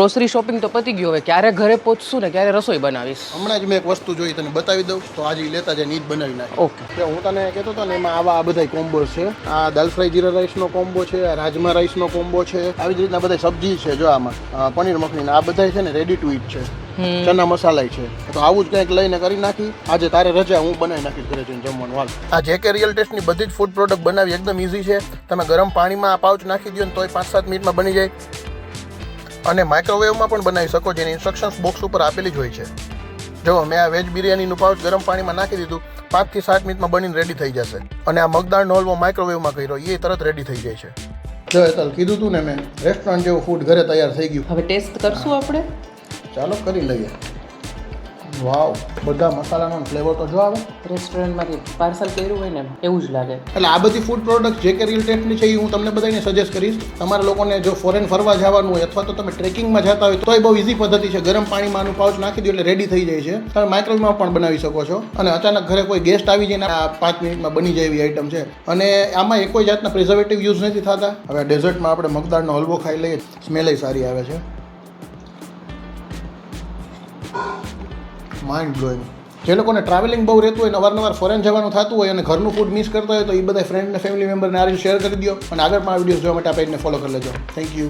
Grocery shopping તો પતી ગયું, હવે ક્યારે ઘરે પહોંચશું ને ક્યારે રસોઈ બનાવીશ. હમણાં જ મેં એક વસ્તુ જોઈ તને બતાવી દઉં તો આજે લેતા જાય ઈ જ બનાવી નાખે. ઓકે, હું તને કહેતો હતો ને એમાં આ બધા કોમ્બો છે. આ દાલ ફ્રાય જીરા રાઈસનો કોમ્બો છે, આ રાજમા રાઈસનો કોમ્બો છે, આવી જ રીતના બધા સબ્જી છે. જો આમાં પનીર મખની આ બધા છે ને રેડી ટુ ઈટ છે, ચના મસાલા છે. તો આવું જ કંઈક લઈને કરી નાખી. આજે તારે રજા, હું બનાવી નાખીશ ઘરે જઈને જમવાનું. હાલ, આ જેકે રિયલ ટેસ્ટની બધી જ ફૂડ પ્રોડક્ટ બનાવી એકદમ ઇઝી છે. તમે ગરમ પાણીમાં આ પાઉચ નાખી દો ને તોય 5-7 મિનિટમાં બની જાય, અને માઇક્રોવેવમાં પણ બનાવી શકો, જેની ઇન્સ્ટ્રક્શન્સ બોક્સ ઉપર આપેલી જ હોય છે. જો મેં આ વેજ બિરયાનીનું પાઉચ ગરમ પાણીમાં નાખી દીધું, 5 થી 7 મિનિટમાં બનીને રેડી થઈ જશે. અને આ મગદાળનો હલવો માઇક્રોવેવમાં કર્યો, એ તરત રેડી થઈ જાય છે. જો હેતલ, કીધું તું ને મેં, રેસ્ટોરન્ટ જેવું ફૂડ ઘરે તૈયાર થઈ ગયું. હવે ટેસ્ટ કરશું આપણે. ચાલો કરી લઈએ. વાવ, બધા મસાલાનો ફ્લેવર તો જો આવે. રેસ્ટોરન્ટમાંથી પાર્સલ કર્યું હોય ને એવું જ લાગે. એટલે આ બધી ફૂડ પ્રોડક્ટ જે કે રિયલ ટેસ્ટની છે એ હું તમને બધાને સજેસ્ટ કરીશ. તમારા લોકોને જો ફોરેન ફરવા જવાનું હોય અથવા તો તમે ટ્રેકિંગમાં જતા હોય તો એ બહુ ઇઝી પદ્ધતિ છે. ગરમ પાણીમાં આનું પાઉચ નાખી દો એટલે રેડી થઈ જાય છે. તમે માઇક્રોવેવમાં પણ બનાવી શકો છો. અને અચાનક ઘરે કોઈ ગેસ્ટ આવી જાય ને આ 5 મિનિટમાં બની જાય એવી આઈટમ છે. અને આમાં કોઈ જાતના પ્રિઝર્વેટિવ યુઝ નથી થતા. હવે ડેઝર્ટમાં આપણે મગદાળનો હલવો ખાઈ લઈએ, સ્મેલ સારી આવે છે. Mind blowing. જે લોકોને ટ્રાવેલિંગ બહુ રહેતું હોય, અવારનવાર ફોરેન જવાનું થતું હોય અને ઘરનું ફૂડ મિસ કરતા હોય તો એ બધા ફ્રેન્ડ અને ફેમિલી મેમ્બરને આ રીતે શેર કરી દો. અને આગળ પણ આ વિડીયો જોવા માટે આ પેજને ફોલો કરી લેજો. Thank you.